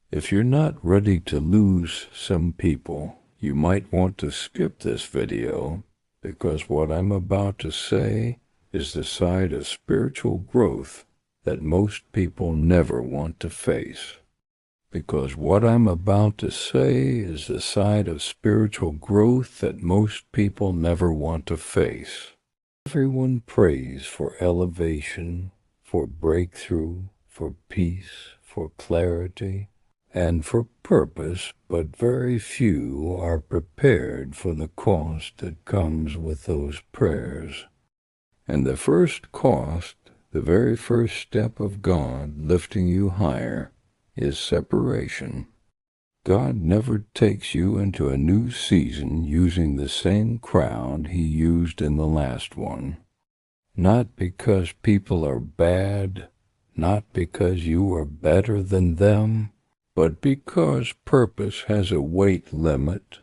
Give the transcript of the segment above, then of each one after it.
If you're not ready to lose some people, you might want to skip this video, because what I'm about to say is the side of spiritual growth that most people never want to face. Because what I'm about to say is the side of spiritual growth that most people never want to face. Everyone prays for elevation, for breakthrough, for peace, for clarity, and for purpose, but very few are prepared for the cost that comes with those prayers. And the first cost, the very first step of God lifting you higher, is separation. God never takes you into a new season using the same crowd he used in the last one. Not because people are bad, not because you are better than them, but because purpose has a weight limit,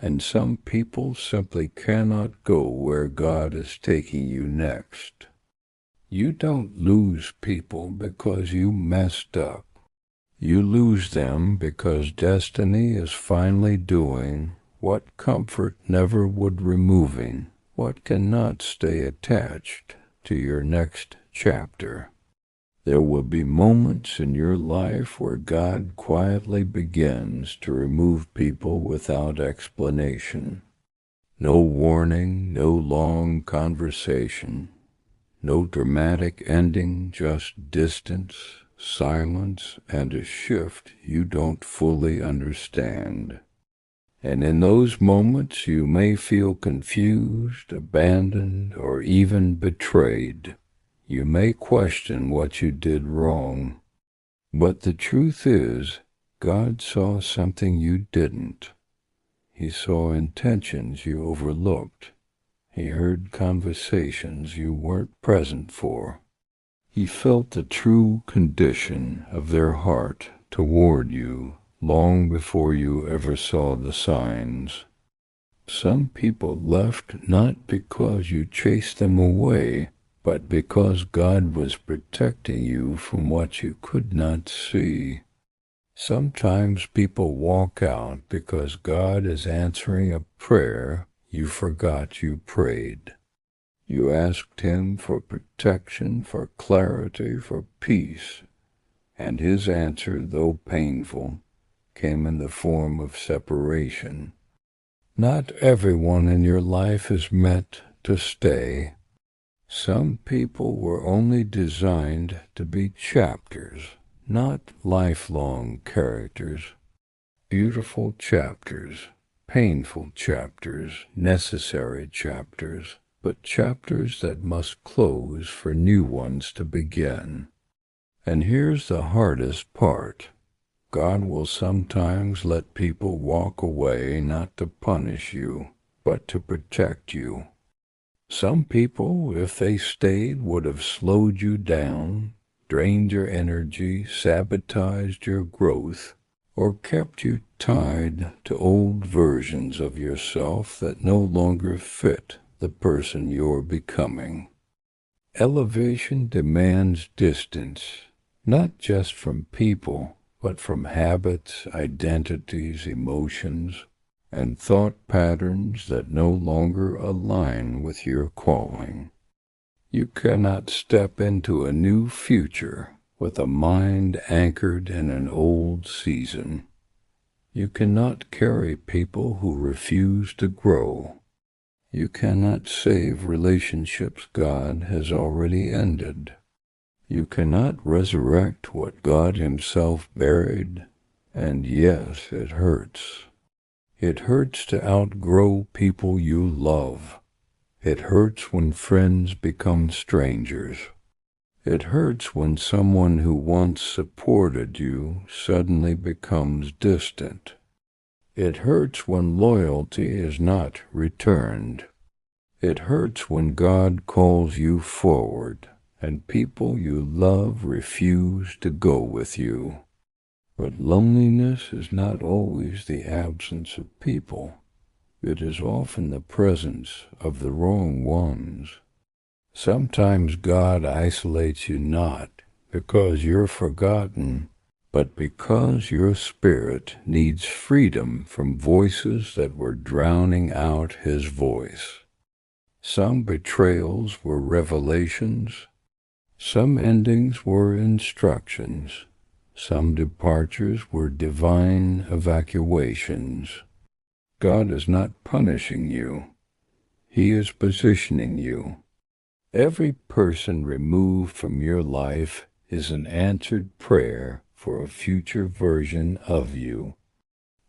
and some people simply cannot go where God is taking you next. You don't lose people because you messed up. You lose them because destiny is finally doing what comfort never would removing, what cannot stay attached to your next chapter. There will be moments in your life where God quietly begins to remove people without explanation. No warning, no long conversation, no dramatic ending, just distance, silence, and a shift you don't fully understand. And in those moments you may feel confused, abandoned, or even betrayed. You may question what you did wrong. But the truth is, God saw something you didn't. He saw intentions you overlooked. He heard conversations you weren't present for. He felt the true condition of their heart toward you long before you ever saw the signs. Some people left not because you chased them away, but because God was protecting you from what you could not see. Sometimes people walk out because God is answering a prayer you forgot you prayed. You asked him for protection, for clarity, for peace, and his answer, though painful, came in the form of separation. Not everyone in your life is meant to stay. Some people were only designed to be chapters, not lifelong characters. Beautiful chapters, painful chapters, necessary chapters, but chapters that must close for new ones to begin. And here's the hardest part. God will sometimes let people walk away not to punish you, but to protect you. Some people, if they stayed, would have slowed you down, drained your energy, sabotaged your growth, or kept you tied to old versions of yourself that no longer fit the person you're becoming. Elevation demands distance, not just from people, but from habits, identities, emotions, and thought patterns that no longer align with your calling. You cannot step into a new future with a mind anchored in an old season. You cannot carry people who refuse to grow. You cannot save relationships God has already ended. You cannot resurrect what God himself buried, and yes, it hurts. It hurts to outgrow people you love. It hurts when friends become strangers. It hurts when someone who once supported you suddenly becomes distant. It hurts when loyalty is not returned. It hurts when God calls you forward, and people you love refuse to go with you. But loneliness is not always the absence of people. It is often the presence of the wrong ones. Sometimes God isolates you not because you're forgotten, but because your spirit needs freedom from voices that were drowning out his voice. Some betrayals were revelations, some endings were instructions, some departures were divine evacuations. God is not punishing you. He is positioning you. Every person removed from your life is an answered prayer for a future version of you.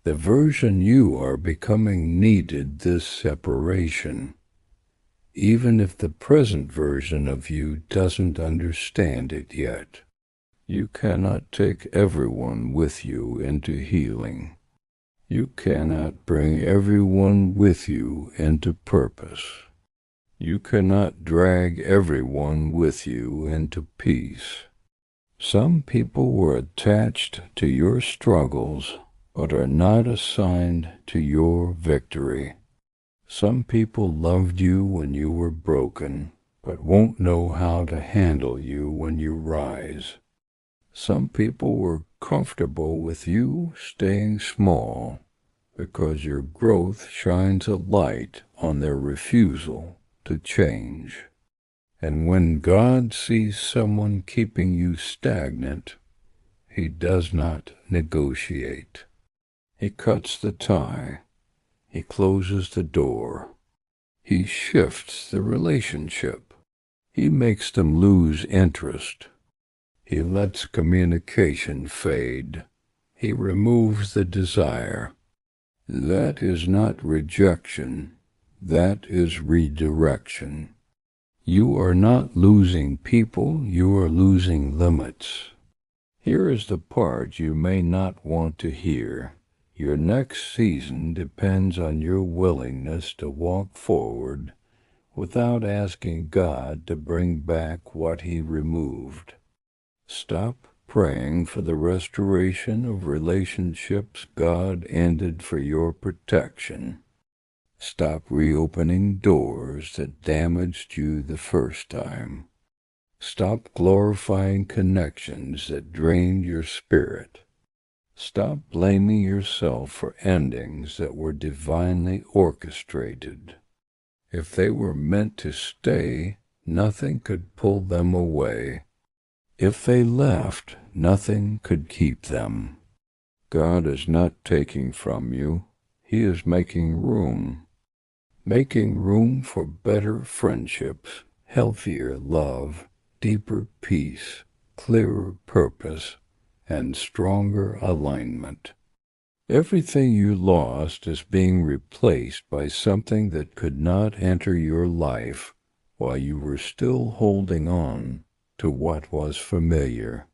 The version you are becoming needed this separation. Even if the present version of you doesn't understand it yet. You cannot take everyone with you into healing. You cannot bring everyone with you into purpose. You cannot drag everyone with you into peace. Some people were attached to your struggles, but are not assigned to your victory. Some people loved you when you were broken, but won't know how to handle you when you rise. Some people were comfortable with you staying small, because your growth shines a light on their refusal to change. And when God sees someone keeping you stagnant, he does not negotiate. He cuts the tie. He closes the door. He shifts the relationship. He makes them lose interest. He lets communication fade. He removes the desire. That is not rejection. That is redirection. You are not losing people, you are losing limits. Here is the part you may not want to hear. Your next season depends on your willingness to walk forward without asking God to bring back what he removed. Stop praying for the restoration of relationships God ended for your protection. Stop reopening doors that damaged you the first time. Stop glorifying connections that drained your spirit. Stop blaming yourself for endings that were divinely orchestrated. If they were meant to stay, nothing could pull them away. If they left, nothing could keep them. God is not taking from you. He is making room for better friendships, healthier love, deeper peace, clearer purpose, and stronger alignment. Everything you lost is being replaced by something that could not enter your life while you were still holding on to what was familiar.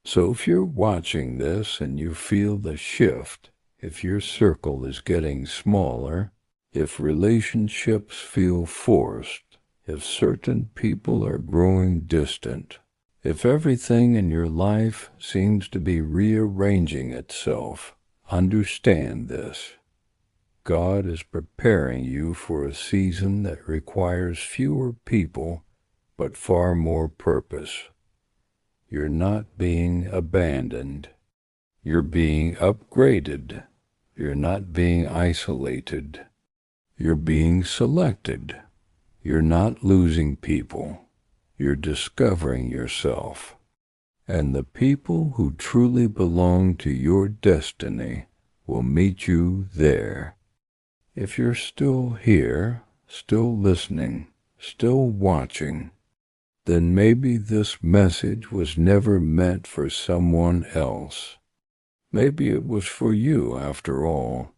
So if you're watching this and you feel the shift, if your circle is getting smaller, if relationships feel forced, if certain people are growing distant, if everything in your life seems to be rearranging itself, understand this. God is preparing you for a season that requires fewer people, but far more purpose. You're not being abandoned. You're being upgraded. You're not being isolated. You're being selected. You're not losing people. You're discovering yourself. And the people who truly belong to your destiny will meet you there. If you're still here, still listening, still watching, then maybe this message was never meant for someone else. Maybe it was for you after all.